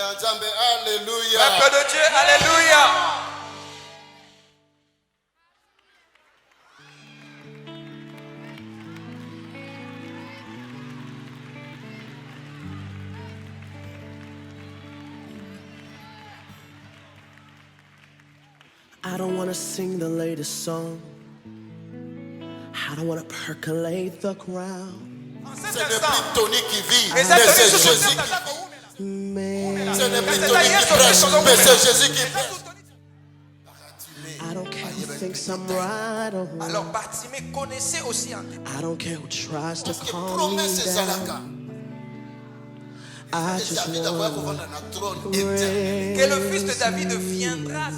Alléluia. Peuple de Dieu, alléluia. I don't want to sing the latest song. I don't want to percolate the crowd. Ce n'est plus Tony qui vit, Mais mais c'est Jésus qui c'est Man, Ce n'est plus Tony qui prêche, mais c'est Jésus qui prêche. I don't care who thinks I'm right or wrong. Alors Bartimée connaissait aussi un I don't care who tries to Parce que calm me promesse ezalaka. down. I just David akoya want kovanda na trône to éternel. que le fils de David viendra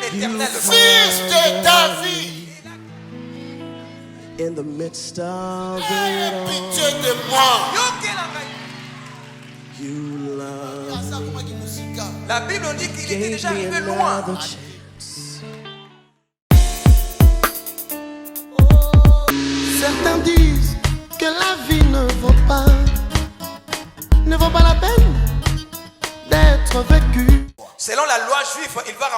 éternellement. Fils de David, in the midst of it aie all. pitié de moi. You love Asa akomaki mosika. La Bible dit qu'il était gave déjà me arrivé loin. another chance. Certains disent que la vie ne vaut pas la peine d'être vécue. Selon la loi juive, il va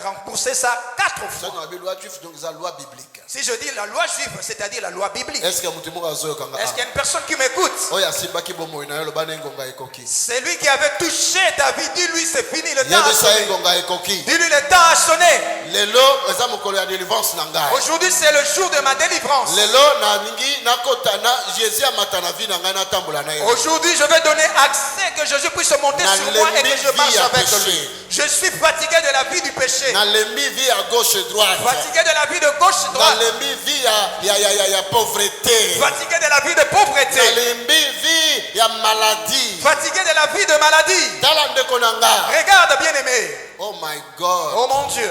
rembourser ça 4 Ça, fois. dans la loi juive, donc c'est la loi biblique. Si je dis la loi juive, c'est-à-dire la loi biblique. Est-ce que mutu moko azoyokanga? Est-ce qu'il y a une personne qui m'écoute? Oyo asimbaki bomoi na yo loba na engonga ekoki. C'est lui qui avait touché David. Dis-lui, c'est fini, le temps a Yebisa sonné. engonga ekoki. Dis-lui, le temps a sonné. Lelo eza mokolo ya délivrance na ngai. Aujourd'hui, c'est le jour de ma délivrance. Lelo na ningi nakota na Jésus amata na vie na ngai natambola na ye. Aujourd'hui, je vais donner accès que Jésus puisse monter Na sur moi et que je marche vie à avec péché. lui. Je suis fatigué de la vie du péché. Na lembi vie à gauche et droite. Fatigué de la vie de gauche et Na droite. lembi vie ya pauvreté. Fatigué de la vie de pauvreté. Na lembi vie ya maladie. Fatigué de la vie de maladie. Tala ndeko na nga. Regarde, bien-aimé. Oh my God. Oh mon Dieu.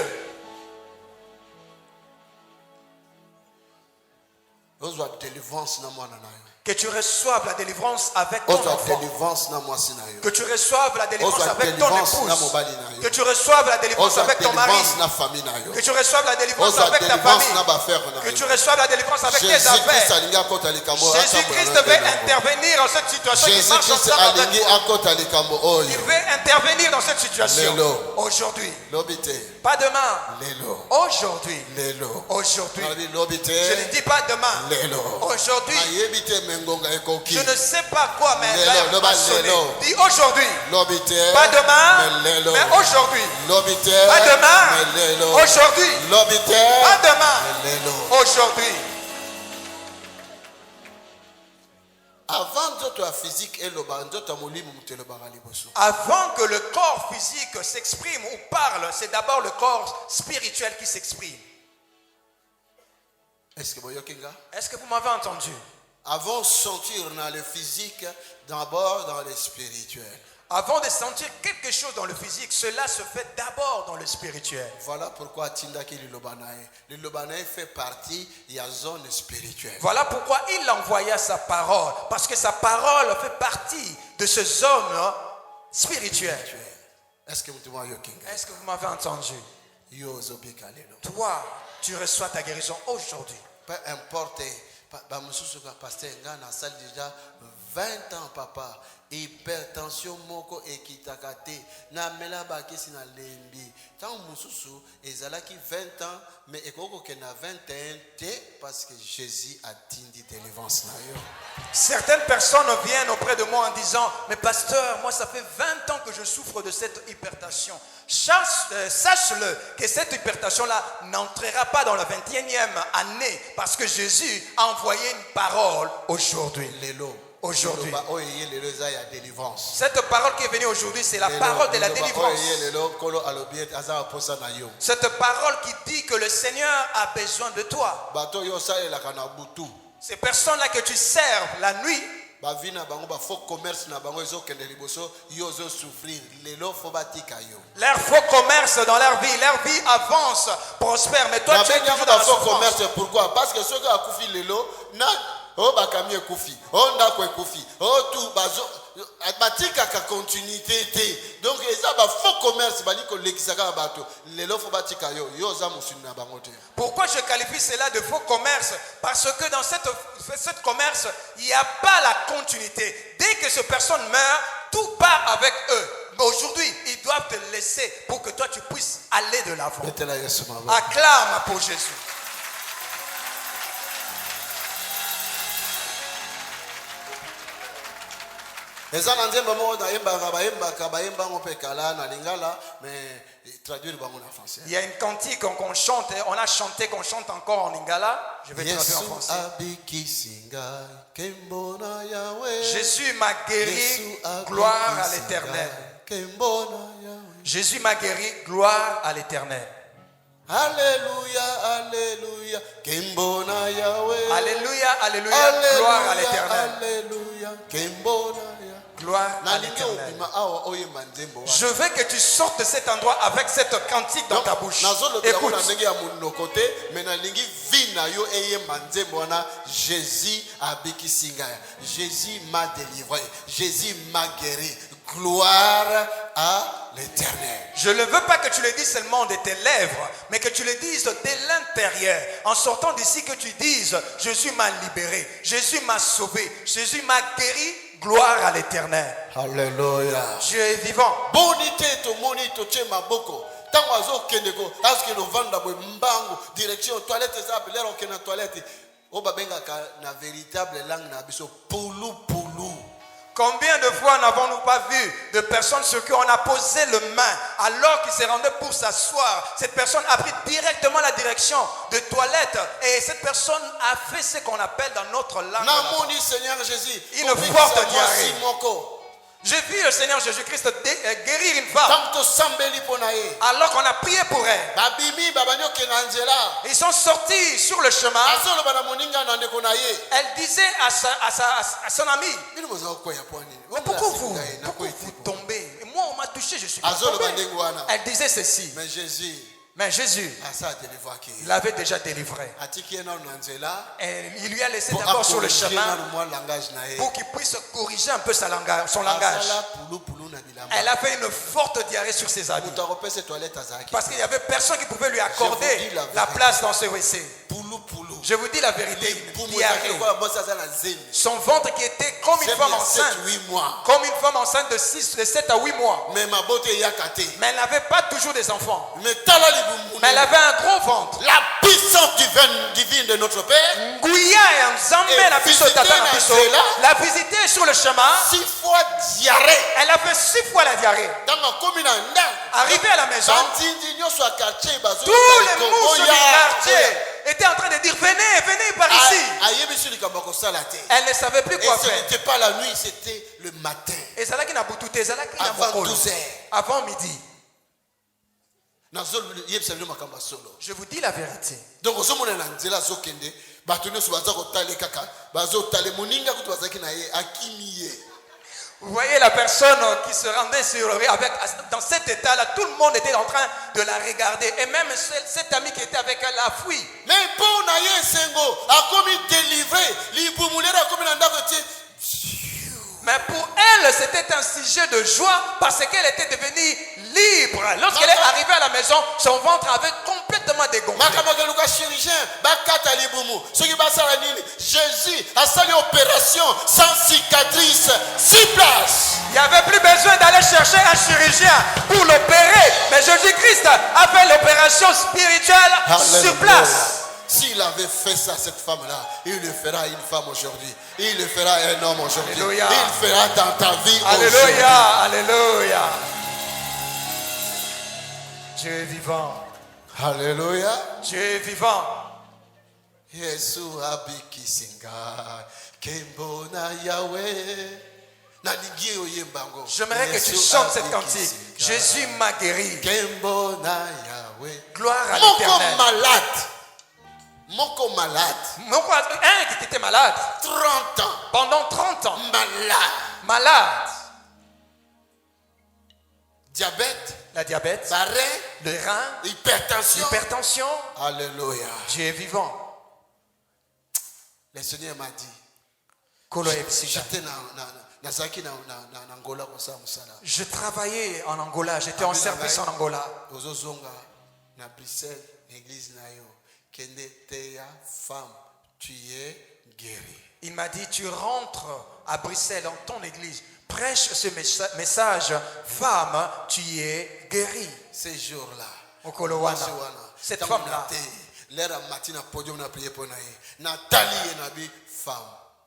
Ozwa délivrance na mwana na yo. Que tu reçoives la délivrance avec ton Ozwa enfant. délivrance na mwasi na yo. Que tu reçoives la délivrance Ozwa avec ton délivrance na épouse. mobali na yo. Que tu reçoives la délivrance Ozwa avec ton mari. délivrance na famille na yo. Que tu reçoives la délivrance Ozwa avec ta délivrance famille. na bafere na Que yo. tu reçoives la délivrance avec tes Jésus-Christ affaires. alingi akota likambo. Jésus-Christ veut intervenir dans cette situation qui marche Jésus-Christ ensemble avec alingi toi. akota likambo oyo. Il veut intervenir dans cette situation. Lelo. Aujourd'hui. Lobite. Pas demain. Lelo. Aujourd'hui. Lelo. Aujourd'hui. Nalobi lobite. Je ne dis pas demain. Lelo. Aujourd'hui. Nayebi te mengonga ekoki. Je ne sais pas quoi, mais Lelo, l'heure loba a sonné. lelo. Dis aujourd'hui. Lobite. Pas demain, Mais lelo. mais aujourd'hui. Lobite. Pas demain, Mais lelo. aujourd'hui. Lobite. Pas demain, Mais lelo. aujourd'hui. Avant nzoto ya physique eloba nzoto ya molimo mutu elobaka liboso. Avant que le corps physique s'exprime ou parle, c'est d'abord le corps spirituel qui s'exprime. Est-ce que boyoki nga? Est-ce que vous m'avez entendu? Avant sentir dans le physique, d'abord dans le spirituel. Avant de sentir quelque chose dans le physique, cela se fait d'abord dans le spirituel. Voilà pourquoi Tindaki Lilobanae. Lilobanae fait partie de la zone spirituelle. Voilà pourquoi il envoya sa parole. Parce que sa parole fait partie de ce zone spirituelle. Est-ce que vous m'avez entendu? Toi, tu reçois ta guérison aujourd'hui. Peu importe, pasteur Nga salle déjà 20 ans papa. Hypertension moko ekitakate na mela bakisi na lembi tant mususu ezalaki 20 ans mais ekoko ke na 21 te parce que Jésus a tindi délivrance na yo. Certaines personnes viennent auprès de moi en disant mais pasteur, moi ça fait 20 ans que je souffre de cette hypertension. Sache-le que cette hypertension là n'entrera pas dans la 21e année parce que Jésus a envoyé une parole aujourd'hui. Aujourd'hui. Cette parole qui est venue aujourd'hui, c'est la parole de la délivrance. Cette parole qui dit que le Seigneur a besoin de toi. Ces personnes-là que tu serves la nuit, leur faux commerce dans leur vie avance, prospère. Mais toi, tu es toujours dans la souffrance. Pourquoi? Parce que ceux qui ont oh bakami ekufi oh ndako ekufi oh tout bazo batika ka continuité te donc eza ba faux commerce baliko lekisaka bato lelo fo batika yo za musuni na bango te. Pourquoi je qualifie cela de faux commerce? Parce que dans cette commerce, il n'y a pas la continuité. Dès que cette personne meurt, tout part avec eux. Mais aujourd'hui, ils doivent te laisser pour que toi tu puisses aller de l'avant. Acclame pour Jésus. Il y a une cantique qu'on chante, on a chanté, qu'on chante encore en lingala. Je vais traduire en français. Jésus m'a guéri, gloire à l'Éternel. Jésus m'a guéri, gloire à l'Éternel. Alléluia, alléluia, Kembona Yahweh. Alléluia, alléluia, gloire à l'Éternel. Alléluia, Kembona Yahweh. Gloire à l'Éternel. Je veux que tu sortes de cet endroit avec cette cantique dans ta bouche. Écoute. Jésus m'a délivré. Jésus m'a guéri. Gloire à l'Éternel. Je ne veux pas que tu le dises seulement de tes lèvres, mais que tu le dises de l'intérieur. En sortant d'ici, que tu dises: Jésus m'a libéré, Jésus m'a sauvé, Jésus m'a guéri. Gloire à l'Éternel. Alléluia. Dieu est vivant. Bonité to monito chema boko. Tango azo kendeko, aske no vanda bo mbango, direction toilette za l'air au na toilette. O babenga ka na véritable langue na biso pulu pulu. Combien de fois n'avons-nous pas vu de personnes sur qui on a posé le main alors qu'il s'est rendu pour s'asseoir? Cette personne a pris directement la direction de toilette et cette personne a fait ce qu'on appelle dans notre langue Seigneur Jésus, une forte diarrhée. J'ai vu le Seigneur Jésus-Christ guérir une femme alors qu'on a prié pour elle. Ils sont sortis sur le chemin. Elle disait à son ami: mais pourquoi vous tombez? Et moi, on m'a touché, je suis pas tombé. Elle disait ceci: mais Jésus, il avait déjà délivré. Et il lui a laissé d'abord sur le chemin pour qu'il puisse corriger un peu son langage. Elle a fait une forte diarrhée sur ses habits parce qu'il n'y avait personne qui pouvait lui accorder la place dans ce WC. Je vous dis la vérité, une diarrhée. Son ventre qui était comme une femme enceinte, comme une femme enceinte de 7 à 8 mois. Mais elle n'avait pas toujours des enfants. Mais elle avait un gros ventre. La puissance divine de notre Père l'a visité sur le chemin. 6 fois diarrhée. Elle a fait 6 fois la diarrhée. Arrivé à la maison, tous les mouches du quartier étaient en train de dire: venez par ici. Elle ne savait plus quoi faire. Ce n'était pas la nuit, c'était le matin. Avant 12 heures. Avant midi. Je vous dis la vérité. Donc, vous voyez la personne qui se rendait dans cet état-là, tout le monde était en train de la regarder. Et même cet ami qui était avec elle a fui. Mais pour elle, c'était un sujet de joie parce qu'elle était devenue libre. Lorsqu'elle est arrivée à la maison, son ventre avait complètement dégonflé. Jésus a fait l'opération sans cicatrice sur place. Il n'y avait plus besoin d'aller chercher un chirurgien pour l'opérer. Mais Jésus-Christ a fait l'opération spirituelle sur place. S'il avait fait ça à cette femme-là, il le fera à une femme aujourd'hui. Il le fera à un homme aujourd'hui. Alléluia. Il le fera dans ta vie Alléluia. aujourd'hui. Alléluia. Dieu est vivant. Alléluia. Dieu est vivant. Yesu abiki singa kembona Yahweh. J'aimerais que tu chantes cette cantique. Jésus m'a guéri. Kembona Yahweh. Gloire à l'Éternel. Moko malade. Un qui était malade. 30 ans. Pendant 30 ans. Malade. Diabète. La diabète. Le rein. Hypertension. Alléluia. Alléluia. Dieu est vivant. Le Seigneur m'a dit: Kolo Epsinga. J'étais nazaki na Angola kosa musala. Je travaillais en Angola, j'étais en service en Angola. Ozozonga na Bruxelles, l'église na yo. Kende teya femme, tu es guérie. Il m'a dit, tu rentres à Bruxelles dans ton église, prêche ce message, femme, tu es guérie. Ces jours-là, Okolowana, cette femme-là, l'air matin à podium na prier pour naïe. Nathalie et Nabi, femme,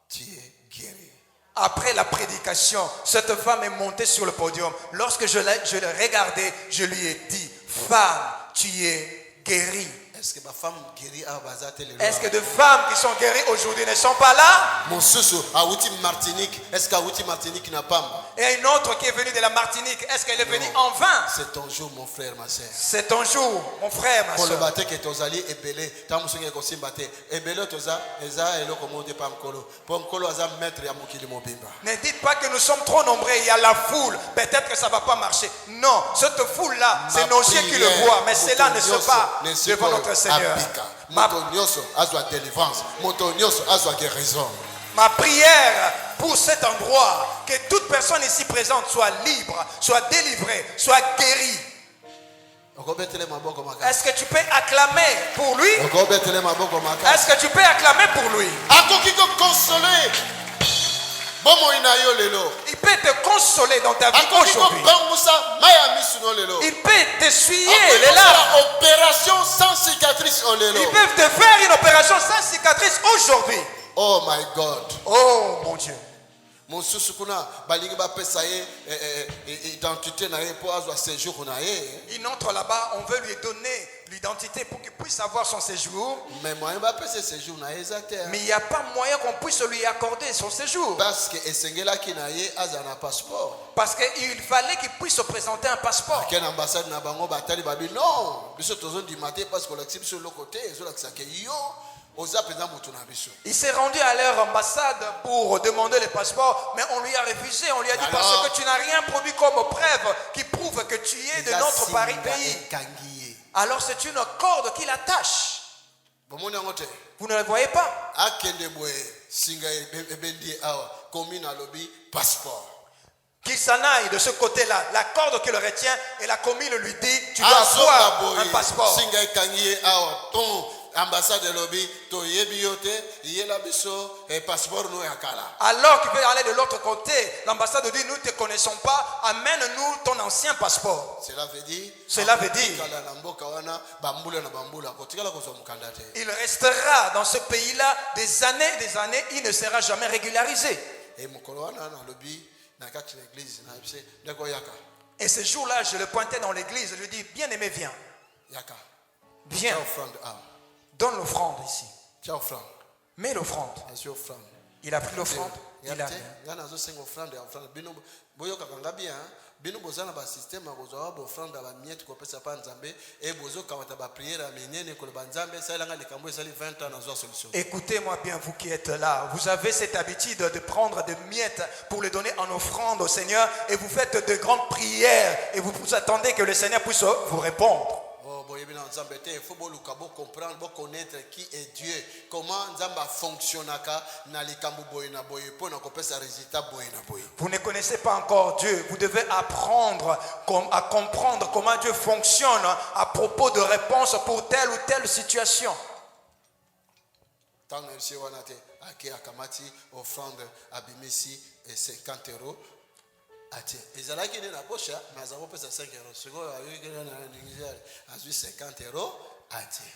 tu es guérie. après la prédication, cette femme est montée sur le podium. Lorsque je l'ai regardée, je lui ai dit, femme, tu es guérie. Est-ce que ma femme guérie à Bazate le Est-ce que de femmes qui sont guéries aujourd'hui ne sont pas là? mon sousou à Outi Martinique, est-ce qu'à Outi Martinique n'a pas? Et une autre qui est venue de la Martinique, est-ce qu'elle est venue en vain? C'est ton jour, mon frère, ma soeur. C'est ton jour, mon frère, ma Pour le soeur. bâté que tes alliés ébélés, tant que tu as batté, ébélé toza, eza et le commandé par Mkolo. Pour Mkolo, aza maître ya Mokili Mobimba. Ne dites pas que nous sommes trop nombreux, il y a la foule, peut-être que ça ne va pas marcher. Non, cette foule-là, c'est nos yeux qui le voient, mais cela ne se pas devant notre Seigneur. Motonioso a sa délivrance, Motonioso a sa guérison. Ma prière pour cet endroit, que toute personne ici présente soit libre, soit délivrée, soit guérie. Est-ce que tu peux acclamer pour lui? Est-ce que tu peux acclamer pour lui? Il peut te consoler dans ta vie aujourd'hui. Il peut t'essuyer les larmes. Opération sans cicatrice. Ils peuvent te faire une opération sans cicatrice aujourd'hui. Oh my God. Oh mon Dieu. Mon soussoukuna, balingi ba pesa ye identité na ye pour avoir séjour na ye. Il entre là-bas, on veut lui donner l'identité pour qu'il puisse avoir son séjour. Mais moi ba pesa séjour na ye zater. Mais il n'y a pas moyen qu'on puisse lui accorder son séjour. Parce que esengela ki na ye azana passeport. Parce qu'il fallait qu'il puisse se présenter un passeport. Quelle ambassade na bango batali babi non. Biso tozo di maté parce que l'accepte sur le côté, zo la ke yo. Il s'est rendu à leur ambassade pour demander le passeport, mais on lui a refusé. On lui a dit parce que tu n'as rien produit comme preuve qui prouve que tu es de notre pays. Alors c'est une corde qui l'attache. Vous ne le voyez pas? Qu'il s'en aille de ce côté-là, la corde qui le retient, et la commune lui dit, tu dois avoir un passeport. Ambassade de lobby, to yebiote, yela biso et passeport no yakala. Alors qu'il veut aller de l'autre côté, l'ambassade dit nous ne te connaissons pas, amène-nous ton ancien passeport. Cela veut dire il restera dans ce pays-là des années, il ne sera jamais régularisé. Et ce jour-là, je le pointais dans l'église, je lui dis, bien aimé, viens. Viens. Donne l'offrande ici. Mets l'offrande. Il a pris l'offrande. Il a écoutez-moi bien, vous qui êtes là. Vous avez cette habitude de prendre des miettes pour les donner en offrande au Seigneur et vous faites de grandes prières et vous attendez que le Seigneur puisse vous répondre. Il faut comprendre, connaître qui est Dieu, comment Nzamba fonctionne. Vous ne connaissez pas encore Dieu, vous devez apprendre à comprendre comment Dieu fonctionne à propos de réponses pour telle ou telle situation. Tant que offrande abimisi et 50 €. Ezalaki na poche mais azabo pesa 5 €. Siko azu 50 €.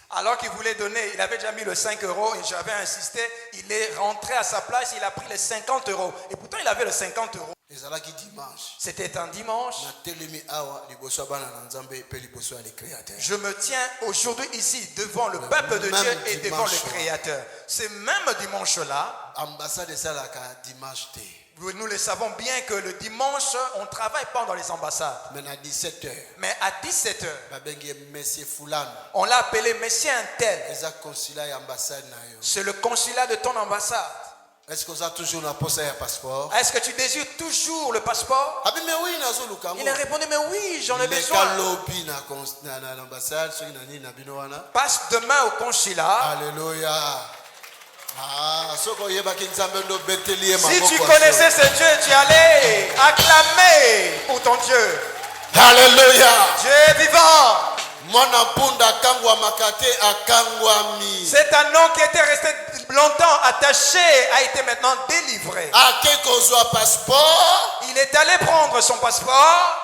Alors qu'il voulait donner, il avait déjà mis le 5 € et j'avais insisté, il est rentré à sa place, il a pris les 50 € et pourtant il avait les 50 €. C'était un dimanche. Je me tiens aujourd'hui ici devant le peuple de Dieu et devant le Créateur. Ce même dimanche-là, nous le savons bien que le dimanche, on ne travaille pas dans les ambassades. Mais à 17 h, on l'a appelé Messie un tel. C'est le consulat de ton ambassade. Est-ce que vous avez toujours la poste et un passeport? Est-ce que tu désires toujours le passeport? Il a répondu, mais oui, j'en ai besoin. Passe Passe demain au consulat. Alléluia. Ah, soko yebaki nzambe ndo beteli ye Si maboko tu ya connaissais solo. ce Dieu, tu allais acclamer pour ton Dieu. Alléluia. Dieu est vivant. Mwana mpunda akangwamaka te akangwami. C'est un nom qui était resté longtemps attaché, a été maintenant délivré. Ake kozwa passeport. Il est allé prendre son passeport.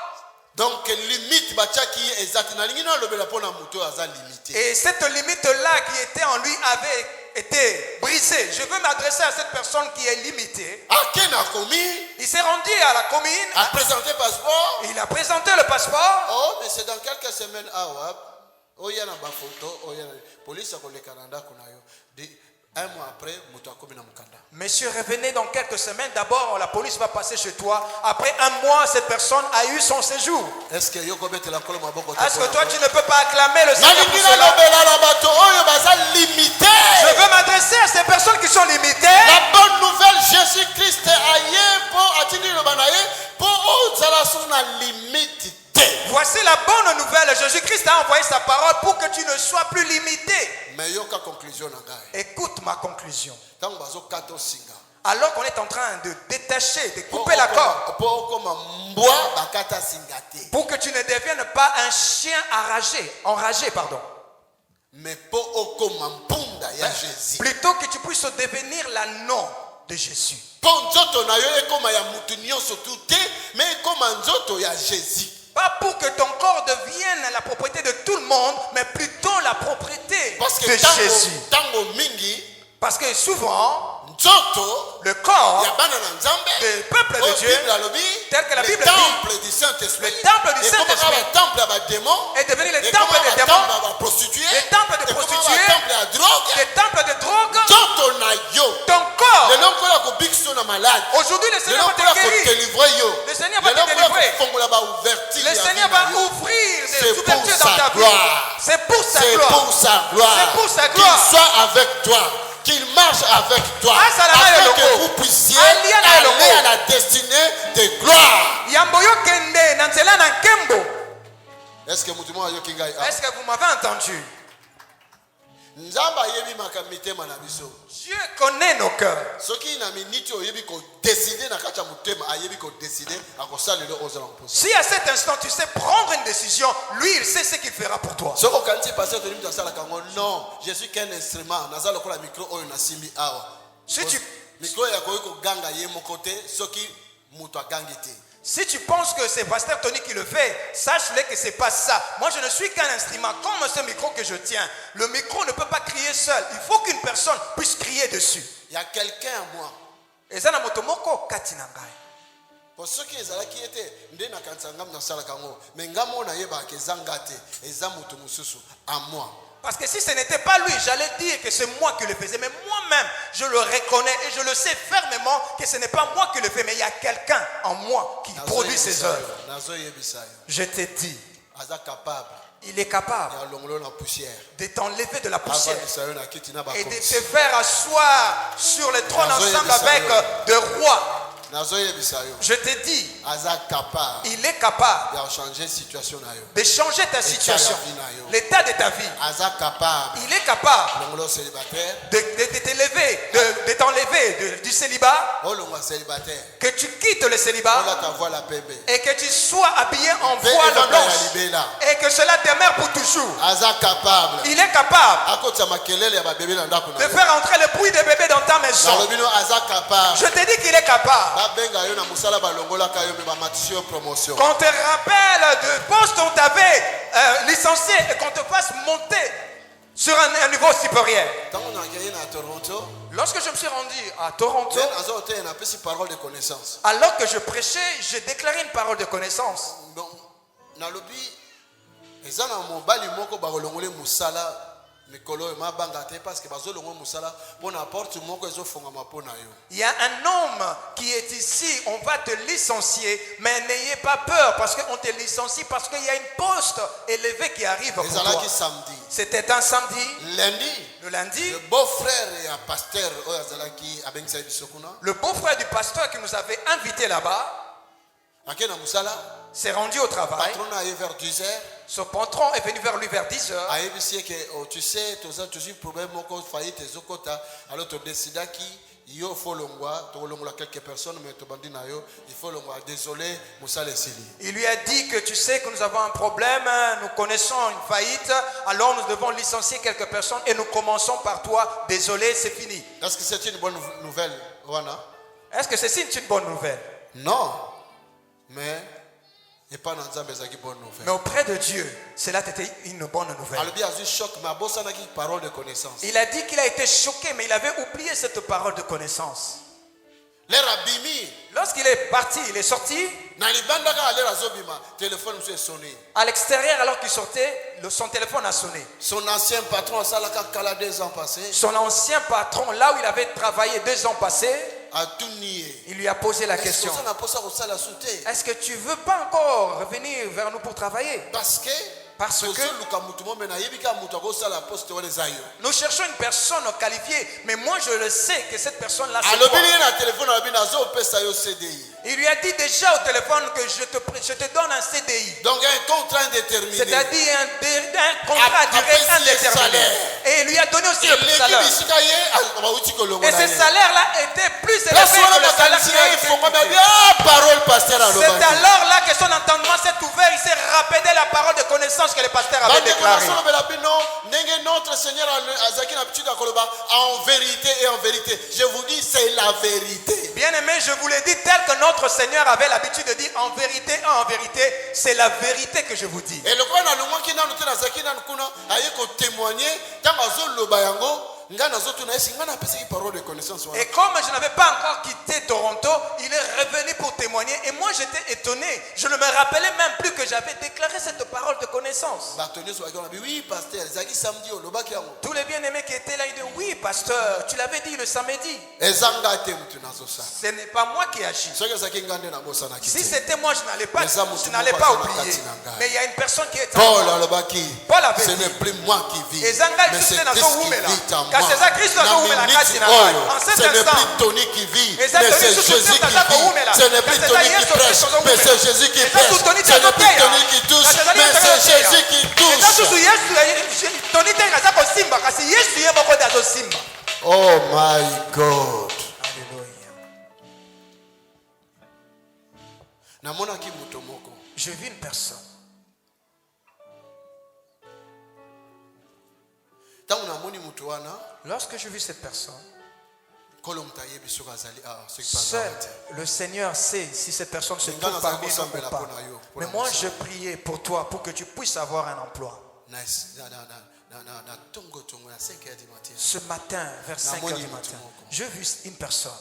Donc limite batiaki ye ezati nalingi nalobela mpona moto aza limité. Et cette limite-là qui était en lui avait été brisée. Je veux m'adresser à cette personne qui est limitée. Ake nakomi Il s'est rendu à la commune. a présenté passeport. Il a présenté le passeport. Oh, mais c'est dans quelques semaines awa. Oya na ba photo, oya na police akoleka na ndako na yo. Un mois après, moto akomi na mukanda. Monsieur, revenez dans quelques semaines. D'abord, la police va passer chez toi. Après un mois, cette personne a eu son séjour. Est-ce que yoko bete la kolo maboko? Est-ce que toi, tu ne peux pas acclamer le Seigneur pour nalingi cela? nalobela na bato oyo baza limité. Je veux m'adresser à ces personnes qui sont limitées. La bonne nouvelle, Jésus-Christ aye po atindi loba na ye po ozala so na limite te. Voici la bonne nouvelle. Jésus-Christ a envoyé sa parole pour que tu ne sois plus limité. Mais yoka conclusion na ngai. Écoute ma conclusion. Tango bazo kato singa. Alors qu'on est en train de détacher, de couper la corde, Po okoma mbwa bakata singa te. pour que tu ne deviennes pas un chien enragé, pardon. Mais po okoma mpunda ya Jésus. Plutôt que tu puisses devenir l'agneau de Jésus. Po nzoto na yo ekoma ya mutu nyonso tu te, mais ekoma nzoto ya Jésus. Pas pour que ton corps devienne la propriété de tout le monde, mais plutôt la propriété Parce que de Jésus. tango mingi Parce que souvent, nzoto le corps ya bana na nzambe du peuple de Dieu, tel que la Bible le temple du Saint-Esprit, le temple du Saint-Esprit le temple ya démons, est devenu le temple des démons, prostituées, le temple de prostituées, le temple ya drogue, le temple de drogue. nzoto na yo. Ton corps, Le nom kola ko bikso na malade. aujourd'hui le Le Seigneur nom va kola te ko guérir. délivrer yo. Le Seigneur va Le te nom kola délivrer. ko fongola ba ouverture. Le Seigneur va ouvrir C'est des pour ouvertures sa dans ta vie. gloire. C'est pour sa C'est gloire. pour sa gloire. C'est pour sa gloire. Qu'il soit avec toi. Qu'il marche avec toi. Ah, ça l'a Afin le que logo. vous puissiez Ali a le logo. aller à la destinée de gloire. Yamboyo kende na nzela na nkembo. Est-ce que mutumo ayo kingai? Est-ce que vous m'avez entendu? Nzamba yebi makamitema na biso. Dieu connaît nos cœurs. Soki na minute oyebi ko décider na kacha mutema ayebi ko décider akosalelo ozala mposa. Si à cet instant tu sais prendre une décision, lui il sait ce qu'il fera pour toi. Soko kanti pasteur toni mtasala kango non, je suis qu'un instrument, naza lokola micro oyo nasimbi awa. Si tu Micro ya ko ganga ye mokote soki muto agangi te. Si tu penses que c'est Pasteur Tony qui le fait, sache-le que c'est pas ça. Moi, je ne suis qu'un instrument, comme ce micro que je tiens. Le micro ne peut pas crier seul. Il faut qu'une personne puisse crier dessus. Il y a quelqu'un à moi. Et ça, na motomoko katinangai. Pour ceux qui sont là qui étaient, ndé na kanisa ngam na sala kango, mais ngamo na yeba ke zangate, eza mutu mususu à moi. Parce que si ce n'était pas lui, j'allais dire que c'est moi qui le faisais. Mais moi-même, je le reconnais et je le sais fermement que ce n'est pas moi qui le fais, mais il y a quelqu'un en moi qui produit ces œuvres. Je t'ai dit, il est capable de t'enlever de la poussière et de te faire asseoir sur le trône ensemble avec des rois. Je te dis, il est capable de changer ta situation, l'état de ta vie. Il est capable de t'élever, de t'enlever du célibat, que tu quittes le célibat et que tu sois habillé en voile blanche et que cela demeure pour toujours. Il est capable de faire entrer le bruit des bébés dans ta maison. Je te dis qu'il est capable. Qu'on te rappelle de poste on t'avait licencié et qu'on te fasse monter sur un niveau supérieur. Lorsque je me suis rendu à Toronto, alors que je prêchais, j'ai déclaré une parole de connaissance. Il y a un homme qui est ici, on va te licencier, mais n'ayez pas peur parce qu'on te licencie parce qu'il y a une poste élevée qui arrive pour toi. C'était un samedi. Le lundi, le beau-frère du pasteur qui nous avait invités là-bas, Akena musala, s'est rendu au travail. patron a eu vers 10 heures. Son patron est venu vers lui vers 10 heures. A dit que tu sais, tu as toujours problème moko faillite ezokota. Alors tu décides qui yo faut longwa, tu longwa quelques personnes mais tu bandi na yo, il faut longwa. Désolé, musala esili. Il lui a dit que tu sais que nous avons un problème, nous connaissons une faillite, alors nous devons licencier quelques personnes et nous commençons par toi. Désolé, c'est fini. Est-ce que c'est une bonne nouvelle, Wana? Est-ce que ceci est une bonne nouvelle? Non, mais et pas dans Zambie, c'est une bonne nouvelle. Mais auprès de Dieu, cela était une bonne nouvelle. Alors bien, il y a un choc, mais bossa n'a qu'une parole de connaissance. Il a dit qu'il a été choqué, mais il avait oublié cette parole de connaissance. Les rabimi, Lorsqu'il est parti, il est sorti. Nalibandaka aller à Zobima, téléphone monsieur sonné. À l'extérieur, alors qu'il sortait, son téléphone a sonné. Son ancien patron, Salaka Kala 2 ans passés, Son ancien patron, là où il avait travaillé 2 ans passés, a tout nié. il lui a posé la question. Est-ce que tu veux pas encore revenir vers nous pour travailler? Parce que nous cherchons une personne qualifiée, mais moi je le sais que cette personne-là c'est toi. Il lui a dit déjà au téléphone que je te donne un CDI. Donc un contrat indéterminé. C'est-à-dire un contrat à durée indéterminée. Et il lui a donné aussi le salaire. Et ce salaire-là était plus élevé que le salaire qu'il a été. C'est alors là que son entendement s'est ouvert. Il s'est rappelé de la parole de connaissance que le pasteur avait déclarée. Notre Seigneur en vérité et en vérité. Je vous dis, c'est la vérité. Bien aimé, je vous l'ai dit tel que notre Seigneur avait l'habitude de dire en vérité, c'est la vérité que je vous dis. Et le quoi na longwa ki na nutena zakina nkuna aye ko témoigner tanga zo loba yango. Et comme je n'avais pas encore quitté Toronto, il est revenu pour témoigner. Et moi j'étais étonné. Je ne me rappelais même plus que j'avais déclaré cette parole de connaissance. Tous les bien-aimés qui étaient là, ils disaient oui, pasteur, tu l'avais dit le samedi. Ce n'est pas moi qui agis. Si c'était moi, je n'allais pas oublier. Mais il y a une personne qui est en moi. Paul avait dit, ce n'est plus moi qui vis, mais c'est Christ qui vit en moi. En cet instant, Tony qui vit, mais c'est Jésus qui vit. Ce n'est plus Tony qui prêche, mais c'est Jésus qui prêche. Ce n'est plus Tony qui touche, mais c'est Jésus qui touche. Oh my God. Je vis une personne. Lorsque je vis cette personne, seul le Seigneur sait si cette personne se trouve parmi nous ou pas. Mais moi je priais pour toi pour que tu puisses avoir un emploi. Ce matin, vers 5 h du matin, je vis une personne.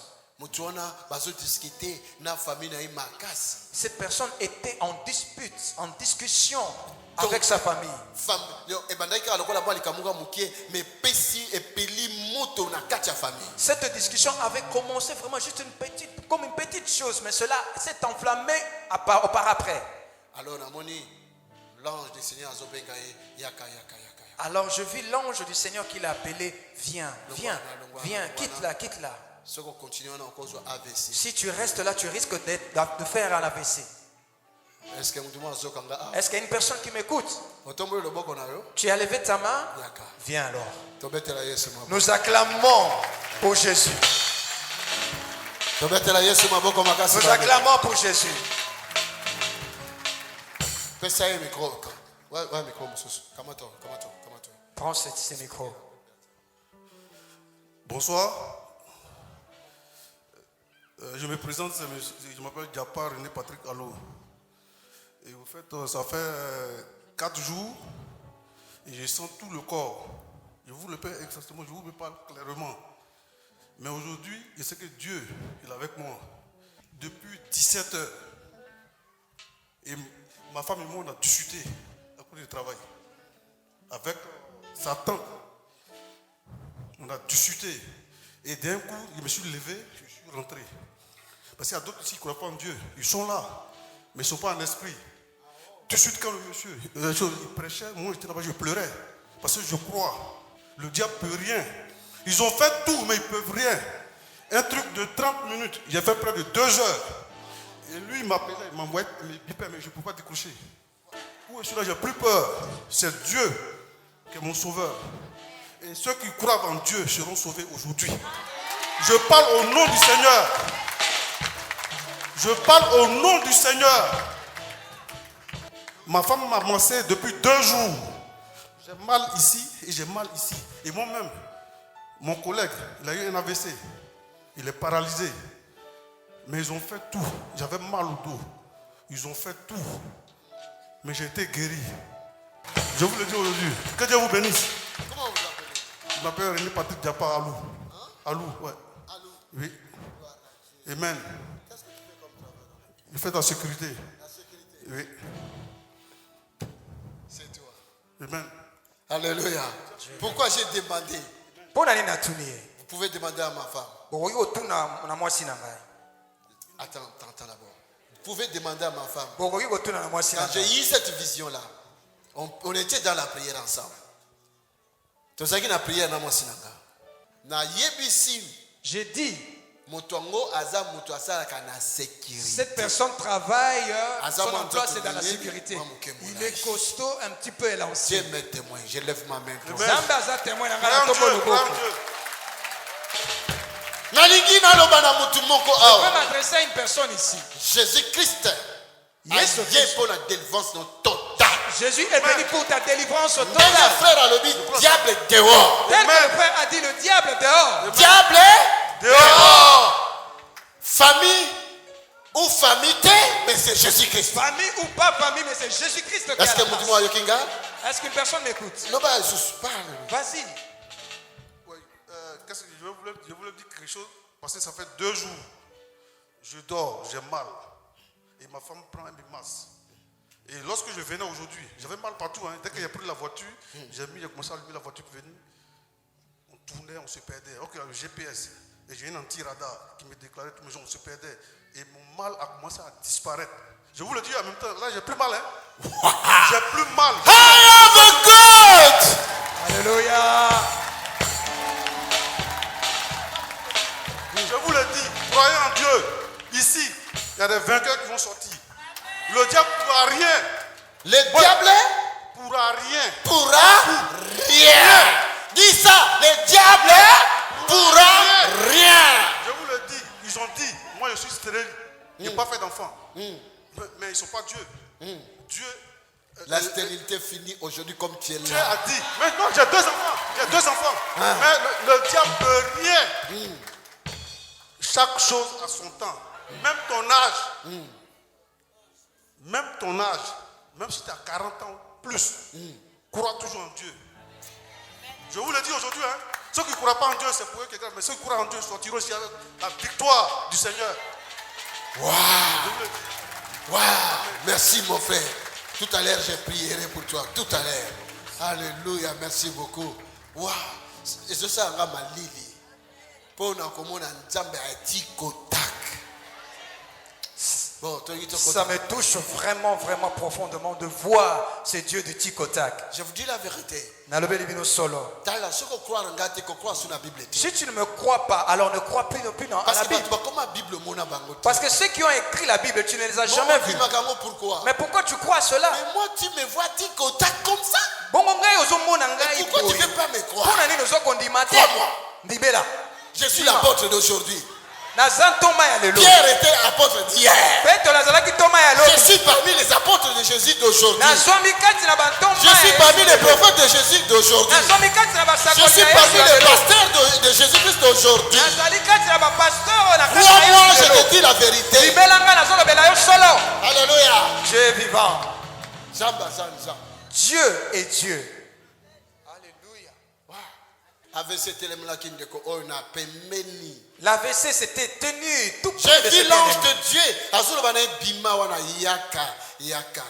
Cette personne était en dispute, en discussion avec sa famille. Cette discussion avait commencé vraiment juste comme une petite chose, mais cela s'est enflammé par après. Alors je vis l'ange du Seigneur qui l'a appelé. Viens, viens, viens, quitte-la. Si tu restes là, tu risques de faire un AVC. Est-ce qu'il y a une personne qui m'écoute? Tu as levé ta main? Viens alors. Nous acclamons pour Jésus. Nous acclamons pour Jésus. Prends ce micro. Bonsoir. Je me présente, je m'appelle Diapar René Patrick Allo. Et en fait, ça fait 4 jours et je sens tout le corps. Je vous le parle exactement, je vous le parle clairement. Mais aujourd'hui, je sais que Dieu est avec moi depuis 17 heures. Et ma femme et moi, on a discuté à cause du travail. Avec Satan, on a discuté. Et d'un coup, je me suis levé, je suis rentré. Parce qu'il y a d'autres ici qui ne croient pas en Dieu. Ils sont là, mais ils ne sont pas en esprit. Tout de suite, quand le monsieur il prêchait, moi j'étais là-bas, je pleurais. Parce que je crois, le diable ne peut rien. Ils ont fait tout, mais ils ne peuvent rien. Un truc de 30 minutes, j'ai fait près de 2 heures. Et lui, il m'appelait, il m'envoyait mes bipères, mais je ne peux pas décrocher. Où je suis là, j'ai plus peur. C'est Dieu qui est mon sauveur. Et ceux qui croient en Dieu seront sauvés aujourd'hui. Je parle au nom du Seigneur. Je parle au nom du Seigneur. Ma femme m'a massé depuis 2 jours. J'ai mal ici et j'ai mal ici. Et moi-même, mon collègue, il a eu un AVC. Il est paralysé. Mais ils ont fait tout. J'avais mal au dos. Ils ont fait tout. Mais j'ai été guéri. Je vous le dis aujourd'hui. Que Dieu vous bénisse. Comment vous appelez? Je m'appelle René Patrick Diapa Alou. Alou, ouais. Alou. Oui. Amen. Qu'est-ce que tu fais comme travail? Il fait la sécurité. La sécurité. Oui. C'est toi. Amen. Alléluia. Pourquoi j'ai demandé? Mpo na nini natuni ye? Vous pouvez demander à ma femme. Bokoki kotuna na mwasi na ngai. Attends d'abord. Vous pouvez demander à ma femme. Bokoki kotuna na mwasi na Quand j'ai ngai. eu cette vision-là, on était dans la prière ensemble. Tozaki na prière na mwasi nanga. Na yebisi J'ai dit, motongo aza mutu asalaka na sécurité. cette personne travaille, son Azama emploi nzoto c'est dans la yebi, sécurité. mamuke Il monaï. est costaud, un petit peu élancé. Dieu me témoigne, je lève ma main. pour ça. Nzambe aza témoin na ngai na Grand tombo Dieu, loboko. grand Dieu. Nalingi naloba na mutu moko Je awa. peux m'adresser à une personne ici. Jésus-Christ Yesu a Christ. pour la délivrance non totale. Jésus est venu pour ta délivrance Même totale. frère a lobby, diable dehors. Tel que le frère a dit, le diable dehors. Diable dehors. Famille ou famille, mais c'est Jésus-Christ. Famille ou pas famille, mais c'est Jésus-Christ qui est Est-ce que à vous la dites base. Yokinga? Est-ce qu'une personne m'écoute? Non, bah, je parle. Vas-y. Oui, qu'est-ce que je voulais dire quelque chose parce que ça fait 2 jours. Je dors, j'ai mal. Et ma femme prend un bimas. Et lorsque je venais aujourd'hui, j'avais mal partout. Hein. Dès que j'ai pris la voiture, j'ai commencé à allumer la voiture pour venir. On tournait, on se perdait. Ok, le GPS. Et j'ai un anti-radar qui me déclarait tous mes jours, on se perdait. Et mon mal a commencé à disparaître. Je vous le dis en même temps, là j'ai plus mal. Hein. J'ai plus mal. I have a God. Alléluia. Je vous le dis, croyez en Dieu. Ici, il y a des vainqueurs qui vont sortir. Le diable ne pourra rien. Le diable Pourra rien. pourra rien. Dis ça, le diable pourra rien. Je vous le dis, ils ont dit, moi je suis stérile, je n'ai pas fait d'enfant. Mais ils ne sont pas Dieu. Dieu, La stérilité finit aujourd'hui comme tu es Dieu là. a dit, maintenant j'ai 2 enfants. J'ai 2 enfants. Mais le diable ne peut rien. Chaque chose a son temps. Même ton âge. Même si tu as 40 ans plus, crois toujours en Dieu. Je vous le dis aujourd'hui, hein, ceux qui ne croient pas en Dieu, c'est pour eux qui regardent, mais ceux qui croient en Dieu sortiront aussi avec la victoire du Seigneur. Waouh. Je vous le dis. Waouh. Merci mon frère. Tout à l'heure, j'ai prié pour toi. Tout à l'heure. Alléluia. Merci beaucoup. Waouh. Et c'est ça, ma lili. Pour nous, comme on a Nzambe a dit Kotak. Bon, toi, Ça me touche vraiment, vraiment profondément de voir ces dieux de Tikotak. je vous dis la vérité. Nalobeli bino solo. Ce qu'on croit en Gate, qu'on croit sur la Bible. Si tu ne me crois pas, alors ne crois plus non plus dans Parce la que Bible. comment la Bible mona bango. Parce que ceux qui ont écrit la Bible, tu ne les as jamais vus. Pourquoi? Mais pourquoi tu crois cela? Mais moi, tu me vois Tikotak comme ça. Bongo ngai ozomona ngai Pourquoi tu ne boye. veux pas me croire? Mpona nini ozokondima te? Crois-moi. Ndibela. Je suis l'apôtre d'aujourd'hui. Naza ntoma ya lelo. Pierre était apôtre d'hier. Petro nazalaki ntoma ya Je lelo. suis parmi les apôtres de Jésus d'aujourd'hui. Nazwami kati na bantoma Je suis parmi les prophètes de Jésus d'aujourd'hui. Nazwami kati na Je basakoli suis ya parmi Yesu ya les lelo. pasteurs de Jésus-Christ d'aujourd'hui. Nazali kati na bapasteur na kati na Crois-moi, Yesu je ya lelo. te dis la vérité. Libelanga nazolobela yo solo. Alléluia. Dieu est vivant. Zamba, zamba. Dieu est Dieu. Alléluia. Avec cet élément-là qui ne on a pemeni. L'AVC s'était tenu tout près de J'ai vu cet l'ange ennemi. de Dieu. Azulabana bima wana yaka yaka.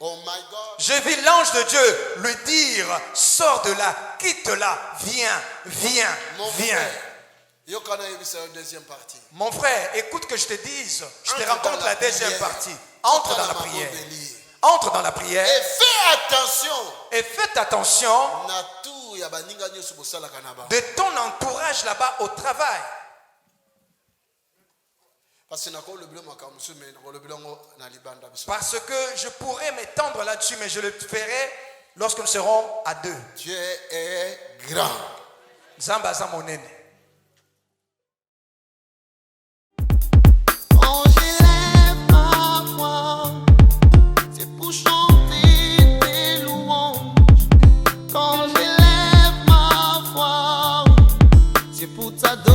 Oh my God. J'ai vu l'ange de Dieu lui dire, sors de là, quitte là, viens, viens, Mon viens. frère. Yokana c'est la deuxième partie. Mon frère, écoute que je te dise, je te Entre raconte dans la la deuxième prière. partie. Entre dans la Entre dans prière. ma bénie. Entre dans la prière Et fais attention. et faites attention Na tout ya baninga nyoso bosalaka na ba. de ton entourage là-bas au travail. Parce que je pourrais m'étendre là-dessus, mais je le ferai lorsque nous serons à deux. Dieu est grand. Zamba Zamonene. Quand j'élève ma voix, c'est pour chanter tes louanges. Quand j'élève ma voix, c'est pour t'adorer.